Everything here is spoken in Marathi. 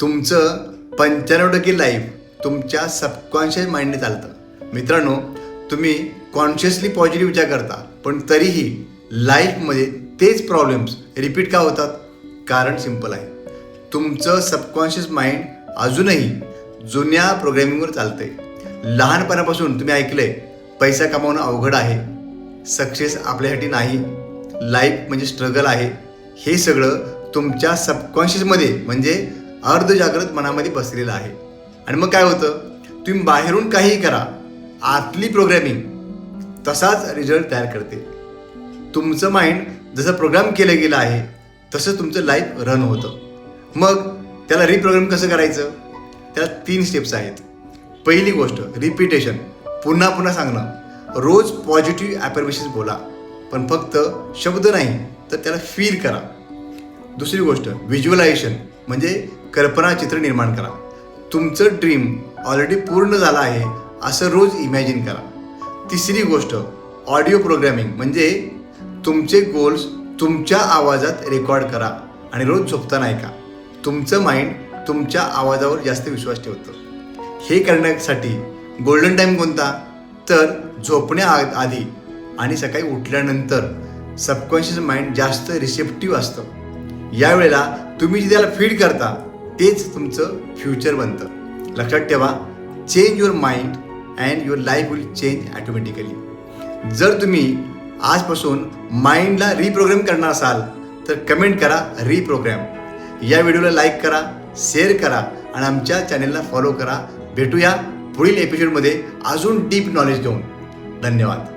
तुमचं 95% लाईफ तुमच्या सबकॉन्शियस माइंडने चालतं. मित्रांनो, तुम्ही कॉन्शियसली पॉझिटिव्ह विचार करता, पण तरीही लाईफमध्ये तेच प्रॉब्लेम्स रिपीट का होतात? कारण सिंपल आहे. तुमचं सबकॉन्शियस माइंड अजूनही जुन्या प्रोग्रॅमिंगवर चालतंय. लहानपणापासून तुम्ही ऐकलंय, पैसा कमावणं अवघड आहे, सक्सेस आपल्यासाठी नाही, लाईफ म्हणजे स्ट्रगल आहे. हे सगळं तुमच्या सबकॉन्शियसमध्ये म्हणजे अर्धजागृत मनामध्ये बसलेलं आहे. आणि मग काय होतं? तुम्ही बाहेरून काहीही करा, आतली प्रोग्रॅमिंग तसाच रिझल्ट तयार करते. तुमचं माइंड जसं प्रोग्राम केलं गेलं आहे तसं तुमचं लाईफ रन होतं. मग त्याला रिप्रोग्राम कसं करायचं? त्याला 3 स्टेप्स आहेत. पहिली गोष्ट रिपिटेशन, पुन्हा पुन्हा सांगणं. रोज पॉझिटिव्ह ॲफर्मेशन्स बोला, पण फक्त शब्द नाही तर त्याला फील करा. दुसरी गोष्ट व्हिज्युअलायझेशन, म्हणजे कल्पना चित्र निर्माण करा. तुमचं ड्रीम ऑलरेडी पूर्ण झालं आहे असं रोज इमॅजिन करा. तिसरी गोष्ट ऑडिओ प्रोग्रॅमिंग, म्हणजे तुमचे गोल्स तुमच्या आवाजात रेकॉर्ड करा आणि रोज झोपताना ऐका. तुमचं माइंड तुमच्या आवाजावर जास्त विश्वास ठेवतं. हे करण्यासाठी गोल्डन टाईम कोणता? तर झोपण्याआधी आणि सकाळी उठल्यानंतर. सबकॉन्शियस माइंड जास्त रिसेप्टिव्ह असतं. यावेळेला तुम्ही जे त्याला फीड करता तेच तुमचं फ्युचर बनतं. लक्षात ठेवा, change your mind and your life will change automatically. जर तुम्ही आजपासून माइंडला रिप्रोग्राम करणार असाल तर कमेंट करा रिप्रोग्राम. या व्हिडिओला लाईक करा, शेअर करा आणि आमच्या चॅनेलला फॉलो करा. भेटूया पुढील एपिसोडमध्ये अजून डीप नॉलेज देऊन. धन्यवाद.